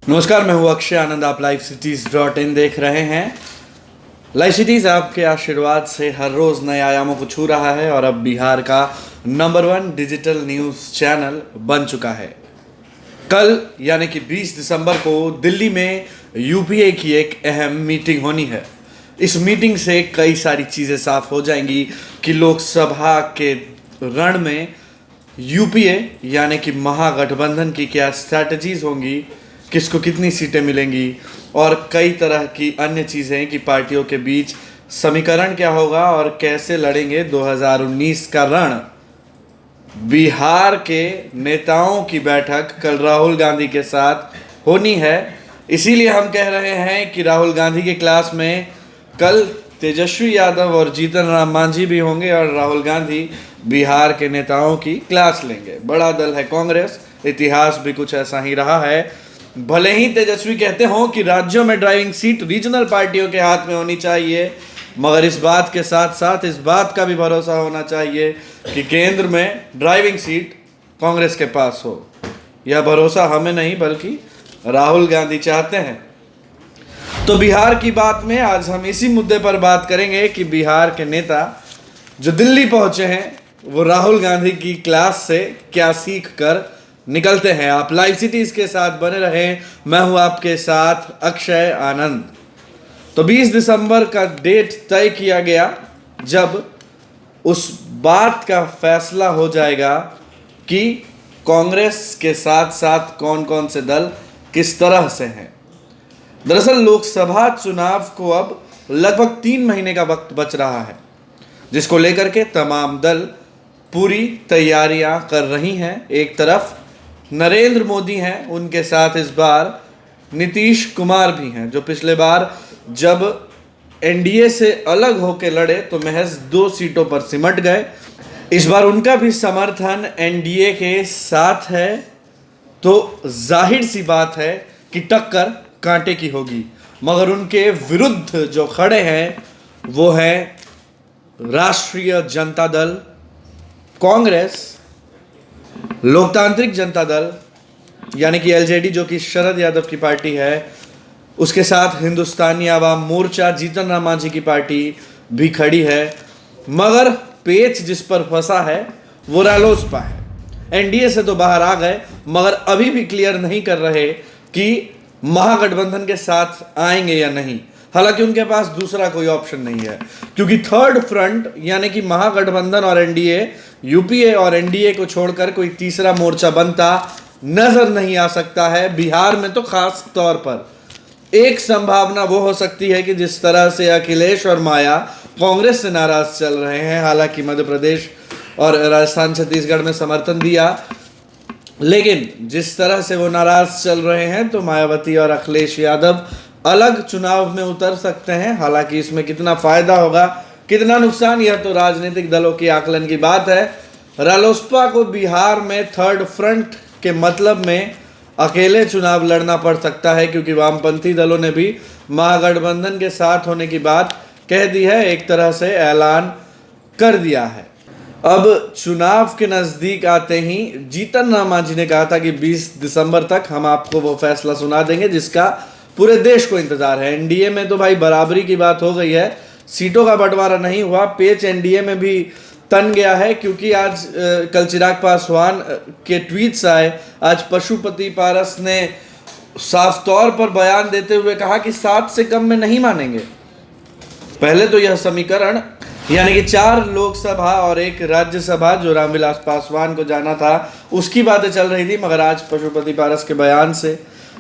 नमस्कार, मैं हूँ अक्षय आनंद। आप livecities.in देख रहे हैं। लाइव सिटीज आपके आशीर्वाद से हर रोज नए आयामों को छू रहा है और अब बिहार का नंबर 1 डिजिटल न्यूज चैनल बन चुका है। कल यानी कि 20 दिसंबर को दिल्ली में यूपीए की एक अहम मीटिंग होनी है। इस मीटिंग से कई सारी चीज़ें साफ हो जाएंगी कि लोकसभा के रण में यूपीए यानी कि महागठबंधन की क्या स्ट्रैटेजीज होंगी, किसको कितनी सीटें मिलेंगी और कई तरह की अन्य चीज़ें कि पार्टियों के बीच समीकरण क्या होगा और कैसे लड़ेंगे 2019 का रण। बिहार के नेताओं की बैठक कल राहुल गांधी के साथ होनी है, इसीलिए हम कह रहे हैं कि राहुल गांधी की क्लास में कल तेजस्वी यादव और जीतन राम मांझी भी होंगे और राहुल गांधी बिहार के नेताओं की क्लास लेंगे। बड़ा दल है कांग्रेस, इतिहास भी कुछ ऐसा ही रहा है। भले ही तेजस्वी कहते हों कि राज्यों में ड्राइविंग सीट रीजनल पार्टियों के हाथ में होनी चाहिए, मगर इस बात के साथ साथ इस बात का भी भरोसा होना चाहिए कि केंद्र में ड्राइविंग सीट कांग्रेस के पास हो। यह भरोसा हमें नहीं बल्कि राहुल गांधी चाहते हैं। तो बिहार की बात में आज हम इसी मुद्दे पर बात करेंगे कि बिहार के नेता जो दिल्ली पहुंचे हैं वो राहुल गांधी की क्लास से क्या सीख कर निकलते हैं। आप लाइव सिटीज के साथ बने रहें। मैं हूं आपके साथ अक्षय आनंद। तो 20 दिसंबर का डेट तय किया गया जब उस बात का फैसला हो जाएगा कि कांग्रेस के साथ साथ कौन कौन से दल किस तरह से हैं। दरअसल लोकसभा चुनाव को अब लगभग 3 महीने का वक्त बच रहा है, जिसको लेकर के तमाम दल पूरी तैयारियां कर रही हैं। एक तरफ नरेंद्र मोदी हैं, उनके साथ इस बार नीतीश कुमार भी हैं, जो पिछले बार जब एनडीए से अलग होकर लड़े तो महज 2 सीटों पर सिमट गए। इस बार उनका भी समर्थन एनडीए के साथ है, तो जाहिर सी बात है कि टक्कर कांटे की होगी। मगर उनके विरुद्ध जो खड़े हैं वो है राष्ट्रीय जनता दल, कांग्रेस, लोकतांत्रिक जनता दल यानी कि एलजेडी जो कि शरद यादव की पार्टी है, उसके साथ हिंदुस्तानी आवाम मोर्चा, जीतन राम मांझी की पार्टी भी खड़ी है। मगर पेच जिस पर फंसा है वो रालोसपा है। एनडीए से तो बाहर आ गए मगर अभी भी क्लियर नहीं कर रहे कि महागठबंधन के साथ आएंगे या नहीं। हालांकि उनके पास दूसरा कोई ऑप्शन नहीं है, क्योंकि थर्ड फ्रंट यानी कि महागठबंधन और एनडीए, यूपीए और एनडीए को छोड़कर कोई तीसरा मोर्चा बनता नजर नहीं आ सकता है। बिहार में तो खास तौर पर एक संभावना वो हो सकती है कि जिस तरह से अखिलेश और माया कांग्रेस से नाराज चल रहे हैं, हालांकि मध्य प्रदेश और राजस्थान छत्तीसगढ़ में समर्थन दिया, लेकिन जिस तरह से वो नाराज चल रहे हैं तो मायावती और अखिलेश यादव अलग चुनाव में उतर सकते हैं। हालांकि इसमें कितना फायदा होगा कितना नुकसान, यह तो राजनीतिक दलों की आकलन की बात है। रालोसपा को बिहार में थर्ड फ्रंट के मतलब में अकेले चुनाव लड़ना पड़ सकता है, क्योंकि वामपंथी दलों ने भी महागठबंधन के साथ होने की बात कह दी है, एक तरह से ऐलान कर दिया है। अब चुनाव के नज़दीक आते ही जीतन राम मांझी ने कहा था कि 20 दिसंबर तक हम आपको वो फैसला सुना देंगे जिसका पूरे देश को इंतजार है। एनडीए में तो भाई बराबरी की बात हो गई है, सीटों का बंटवारा नहीं हुआ। पेच एनडीए में भी तन गया है, क्योंकि आज कल चिराग पासवान के ट्वीट्स आए। आज पशुपति पारस ने साफ तौर पर बयान देते हुए कहा कि 7 से कम में नहीं मानेंगे। पहले तो यह समीकरण यानी कि 4 लोकसभा और 1 राज्यसभा जो रामविलास पासवान को जाना था, उसकी बातें चल रही थी। मगर आज पशुपति पारस के बयान से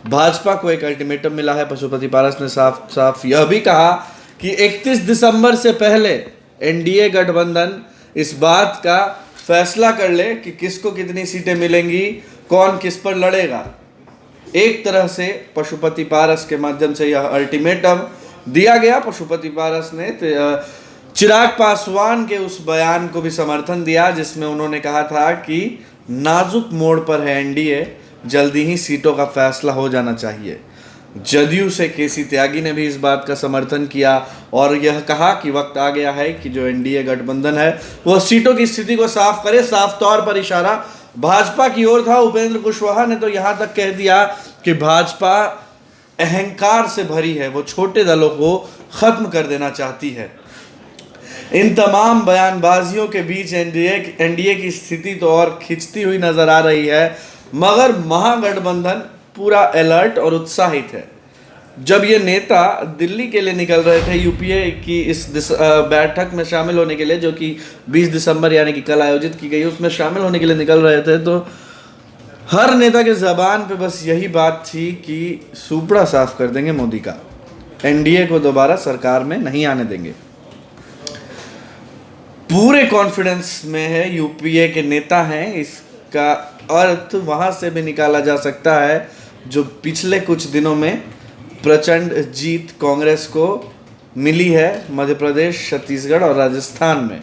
भाजपा को एक अल्टीमेटम मिला है। पशुपति पारस ने साफ साफ यह भी कहा कि 31 दिसंबर से पहले एनडीए गठबंधन इस बात का फैसला कर ले कि किसको कितनी सीटें मिलेंगी, कौन किस पर लड़ेगा। एक तरह से पशुपति पारस के माध्यम से यह अल्टीमेटम दिया गया। पशुपति पारस ने चिराग पासवान के उस बयान को भी समर्थन दिया जिसमें उन्होंने कहा था कि नाजुक मोड़ पर है एनडीए, जल्दी ही सीटों का फैसला हो जाना चाहिए। जदयू से केसी त्यागी ने भी इस बात का समर्थन किया और यह कहा कि वक्त आ गया है कि जो एनडीए गठबंधन है वो सीटों की स्थिति को साफ करे। साफ तौर पर इशारा भाजपा की ओर था। उपेंद्र कुशवाहा ने तो यहाँ तक कह दिया कि भाजपा अहंकार से भरी है, वो छोटे दलों को खत्म कर देना चाहती है। इन तमाम बयानबाजियों के बीच एनडीए की स्थिति तो और खिंचती हुई नजर आ रही है, मगर महागठबंधन पूरा अलर्ट और उत्साहित है। जब ये नेता दिल्ली के लिए निकल रहे थे यूपीए की इस बैठक में शामिल होने के लिए, जो कि 20 दिसंबर यानी कि कल आयोजित की गई, उसमें शामिल होने के लिए निकल रहे थे, तो हर नेता के जबान पे बस यही बात थी कि सुपड़ा साफ कर देंगे मोदी का, एनडीए को दोबारा सरकार में नहीं आने देंगे। पूरे कॉन्फिडेंस में है, यूपीए के नेता हैं। इसका अर्थ वहां से भी निकाला जा सकता है जो पिछले कुछ दिनों में प्रचंड जीत कांग्रेस को मिली है मध्य प्रदेश, छत्तीसगढ़ और राजस्थान में।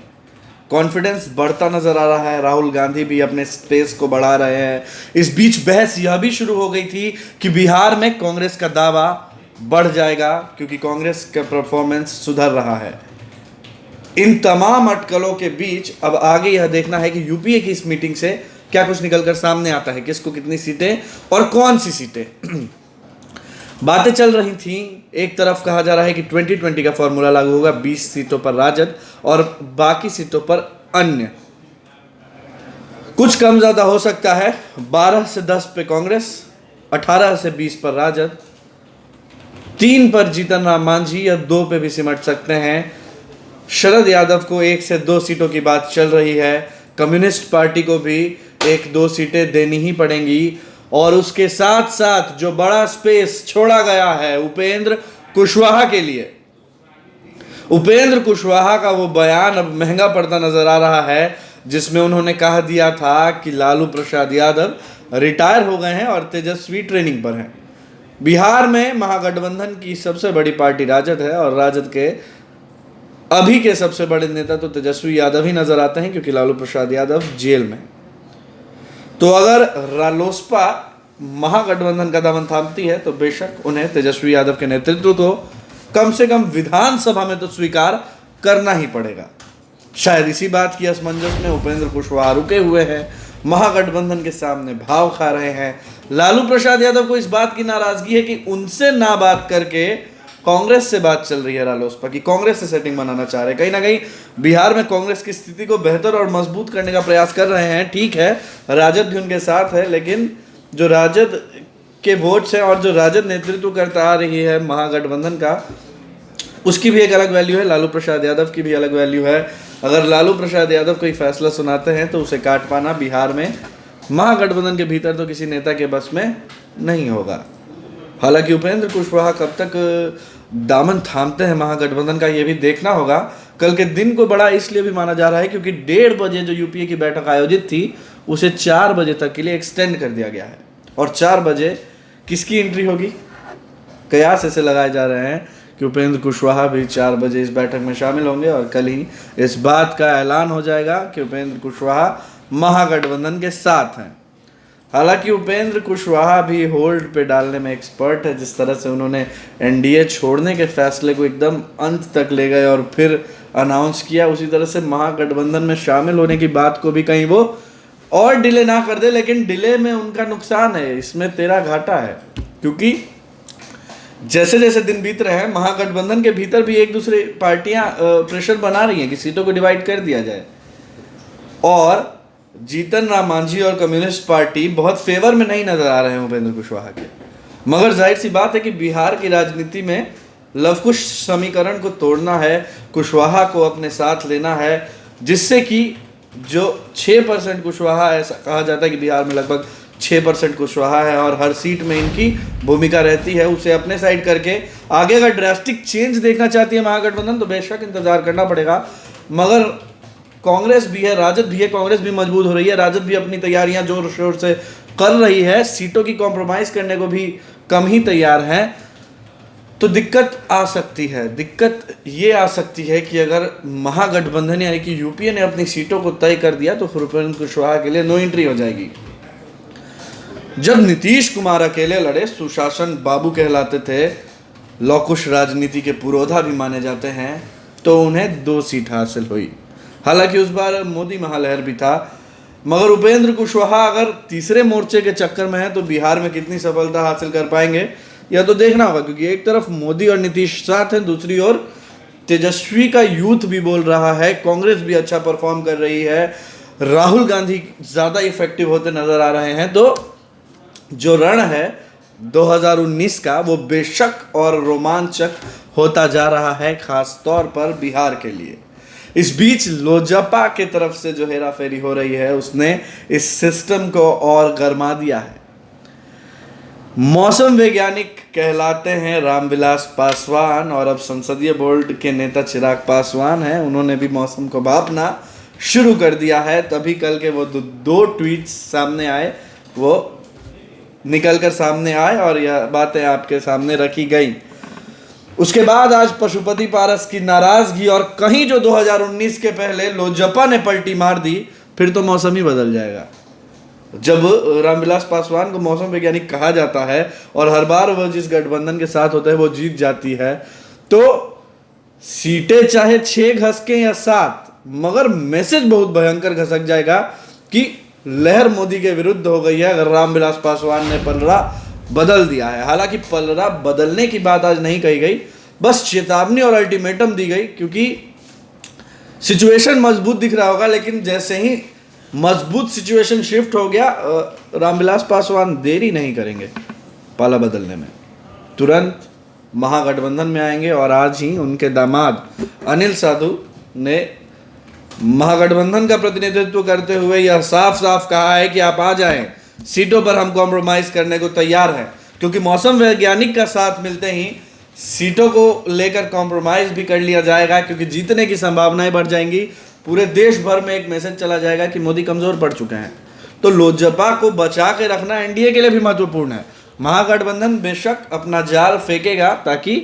कॉन्फिडेंस बढ़ता नजर आ रहा है, राहुल गांधी भी अपने स्पेस को बढ़ा रहे हैं। इस बीच बहस यह भी शुरू हो गई थी कि बिहार में कांग्रेस का दावा बढ़ जाएगा क्योंकि कांग्रेस का परफॉर्मेंस सुधर रहा है। इन तमाम अटकलों के बीच अब आगे यह देखना है कि यूपीए की इस मीटिंग से क्या कुछ निकलकर सामने आता है, किसको कितनी सीटें और कौन सी सीटें। बातें चल रही थी, एक तरफ कहा जा रहा है कि 2020 का फॉर्मूला लागू होगा, 20 सीटों पर राजद और बाकी सीटों पर अन्य। कुछ कम ज्यादा हो सकता है, 12 से 10 पे कांग्रेस, 18 से 20 पर राजद, 3 पर जीतन राम मांझी या 2 पे भी सिमट सकते हैं। शरद यादव को 1 से 2 सीटों की बात चल रही है। कम्युनिस्ट पार्टी को भी 1-2 सीटें देनी ही पड़ेंगी। और उसके साथ साथ जो बड़ा स्पेस छोड़ा गया है उपेंद्र कुशवाहा के लिए, उपेंद्र कुशवाहा का वो बयान अब महंगा पड़ता नजर आ रहा है, जिसमें उन्होंने कहा दिया था कि लालू प्रसाद यादव रिटायर हो गए हैं और तेजस्वी ट्रेनिंग पर हैं। बिहार में महागठबंधन की सबसे बड़ी पार्टी राजद है और राजद के अभी के सबसे बड़े नेता तो तेजस्वी यादव ही नजर आते हैं क्योंकि लालू प्रसाद यादव जेल में। तो अगर रालोसपा महागठबंधन का दामन थामती है तो बेशक उन्हें तेजस्वी यादव के नेतृत्व को कम से कम विधानसभा में तो स्वीकार करना ही पड़ेगा। शायद इसी बात की असमंजस में उपेंद्र कुशवाहा रुके हुए हैं, महागठबंधन के सामने भाव खा रहे हैं। लालू प्रसाद यादव को इस बात की नाराजगी है कि उनसे ना बात करके कांग्रेस से बात चल रही है रालोसपा की, कांग्रेस से सेटिंग बनाना चाह रहे हैं। कहीं ना कहीं बिहार में कांग्रेस की स्थिति को बेहतर और मजबूत करने का प्रयास कर रहे हैं। ठीक है, राजद भी उनके साथ है, लेकिन जो राजद के वोट्स हैं और जो राजद नेतृत्व करता आ रही है महागठबंधन का, उसकी भी एक अलग वैल्यू है, लालू प्रसाद यादव की भी अलग वैल्यू है। अगर लालू प्रसाद यादव कोई फैसला सुनाते हैं तो उसे काट पाना बिहार में महागठबंधन के भीतर तो किसी नेता के बस में नहीं होगा। हालांकि उपेंद्र कुशवाहा कब तक दामन थामते हैं महागठबंधन का, ये भी देखना होगा। कल के दिन को बड़ा इसलिए भी माना जा रहा है क्योंकि 1:30 बजे जो यूपीए की बैठक आयोजित थी उसे 4 बजे तक के लिए एक्सटेंड कर दिया गया है। और 4 बजे किसकी एंट्री होगी? कयास ऐसे लगाए जा रहे हैं कि उपेंद्र कुशवाहा भी 4 बजे इस बैठक में शामिल होंगे और कल ही इस बात का ऐलान हो जाएगा कि उपेंद्र कुशवाहा महागठबंधन के साथ हैं। हालांकि उपेंद्र कुशवाहा भी होल्ड पे डालने में एक्सपर्ट है। जिस तरह से उन्होंने एनडीए छोड़ने के फैसले को एकदम अंत तक ले गए और फिर अनाउंस किया, उसी तरह से महागठबंधन में शामिल होने की बात को भी कहीं वो और डिले ना कर दे। लेकिन डिले में उनका नुकसान है, इसमें तेरा घाटा है, क्योंकि जैसे जैसे दिन बीत रहे हैं महागठबंधन के भीतर भी एक दूसरे पार्टियां प्रेशर बना रही हैं कि सीटों को डिवाइड कर दिया जाए। और जीतन राम मांझी और कम्युनिस्ट पार्टी बहुत फेवर में नहीं नजर आ रहे हैं उपेंद्र कुशवाहा के। मगर जाहिर सी बात है कि बिहार की राजनीति में लवकुश समीकरण को तोड़ना है, कुशवाहा को अपने साथ लेना है, जिससे कि जो 6% कुशवाहा, ऐसा कहा जाता है कि बिहार में लगभग 6% कुशवाहा है और हर सीट में इनकी भूमिका रहती है, उसे अपने साइड करके आगे अगर ड्रास्टिक चेंज देखना चाहती है महागठबंधन तो बेशक इंतजार करना पड़ेगा। मगर कांग्रेस भी है, राजद भी है, कांग्रेस भी मजबूत हो रही है, राजद भी अपनी तैयारियां जोर शोर से कर रही है, सीटों की कॉम्प्रोमाइज करने को भी कम ही तैयार है। तो दिक्कत आ सकती है, दिक्कत ये आ सकती है कि अगर महागठबंधन यानी कि यूपीए ने अपनी सीटों को तय कर दिया तो उपेंद्र कुशवाहा के लिए नो एंट्री हो जाएगी। जब नीतीश कुमार अकेले लड़े, सुशासन बाबू कहलाते थे, लौकुश राजनीति के पुरोधा भी माने जाते हैं, तो उन्हें 2 सीट हासिल हुई। हालांकि उस बार मोदी महालहर भी था, मगर उपेंद्र कुशवाहा अगर तीसरे मोर्चे के चक्कर में है तो बिहार में कितनी सफलता हासिल कर पाएंगे यह तो देखना होगा, क्योंकि एक तरफ मोदी और नीतीश साथ हैं, दूसरी ओर तेजस्वी का यूथ भी बोल रहा है, कांग्रेस भी अच्छा परफॉर्म कर रही है, राहुल गांधी ज़्यादा इफेक्टिव होते नजर आ रहे हैं। तो जो रण है 2019 का वो बेशक और रोमांचक होता जा रहा है, खास तौर पर बिहार के लिए। इस बीच लोजपा के तरफ से जो हेरा फेरी हो रही है उसने इस सिस्टम को और गर्मा दिया है। मौसम वैज्ञानिक कहलाते हैं रामविलास पासवान, और अब संसदीय बोर्ड के नेता चिराग पासवान हैं, उन्होंने भी मौसम को भांपना शुरू कर दिया है। तभी कल के वो दो ट्वीट्स सामने आए, वो निकल कर सामने आए और यह बातें आपके सामने रखी गई। उसके बाद आज पशुपति पारस की नाराजगी और कहीं जो 2019 के पहले लोजपा ने पलटी मार दी, फिर तो मौसम ही बदल जाएगा। जब रामविलास पासवान को मौसम वैज्ञानिक कहा जाता है और हर बार वह जिस गठबंधन के साथ होता है वो जीत जाती है, तो सीटें चाहे 6 घसके या 7, मगर मैसेज बहुत भयंकर घसक जाएगा कि लहर मोदी के विरुद्ध हो गई है अगर रामविलास पासवान ने पलड़ा बदल दिया है। हालांकि पलड़ा बदलने की बात आज नहीं कही गई, बस चेतावनी और अल्टीमेटम दी गई, क्योंकि सिचुएशन मजबूत दिख रहा होगा, लेकिन जैसे ही मजबूत सिचुएशन शिफ्ट हो गया, रामविलास पासवान देरी नहीं करेंगे पाला बदलने में, तुरंत महागठबंधन में आएंगे। और आज ही उनके दामाद अनिल साधु ने महागठबंधन का प्रतिनिधित्व करते हुए यह साफ साफ कहा है कि आप आ जाएं, सीटों पर हम कॉम्प्रोमाइज करने को तैयार हैं, क्योंकि मौसम वैज्ञानिक का साथ मिलते ही सीटों को लेकर कॉम्प्रोमाइज भी कर लिया जाएगा, क्योंकि जीतने की संभावनाएं बढ़ जाएंगी। पूरे देश भर में एक मैसेज चला जाएगा कि मोदी कमजोर पड़ चुके हैं। तो लोजपा को बचा के रखना एनडीए के लिए भी महत्वपूर्ण है। महागठबंधन बेशक अपना जाल फेंकेगा ताकि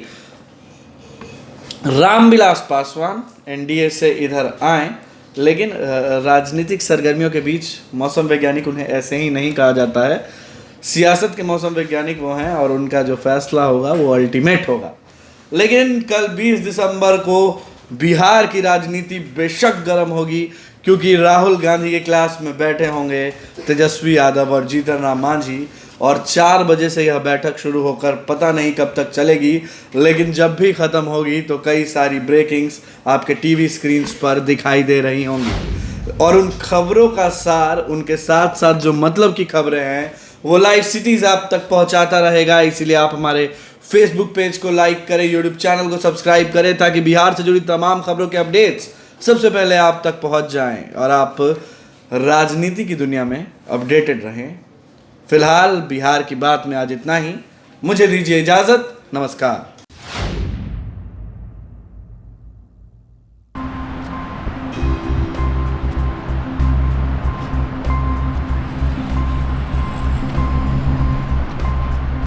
रामविलास पासवान एनडीए से इधर आए, लेकिन राजनीतिक सरगर्मियों के बीच मौसम वैज्ञानिक उन्हें ऐसे ही नहीं कहा जाता है। सियासत के मौसम वैज्ञानिक वो हैं और उनका जो फैसला होगा वो अल्टीमेट होगा। लेकिन कल 20 दिसंबर को बिहार की राजनीति बेशक गर्म होगी, क्योंकि राहुल गांधी के क्लास में बैठे होंगे तेजस्वी यादव और जीतन राम मांझी, और 4 बजे से यह बैठक शुरू होकर पता नहीं कब तक चलेगी, लेकिन जब भी ख़त्म होगी तो कई सारी ब्रेकिंग्स आपके टीवी स्क्रीन्स पर दिखाई दे रही होंगी। और उन खबरों का सार, उनके साथ साथ जो मतलब की खबरें हैं, वो लाइव सिटीज़ आप तक पहुंचाता रहेगा। इसीलिए आप हमारे फेसबुक पेज को लाइक करें, यूट्यूब चैनल को सब्सक्राइब करें, ताकि बिहार से जुड़ी तमाम खबरों के अपडेट्स सबसे पहले आप तक पहुंच जाएं और आप राजनीति की दुनिया में अपडेटेड रहें। फिलहाल बिहार की बात में आज इतना ही। मुझे दीजिए इजाज़त। नमस्कार।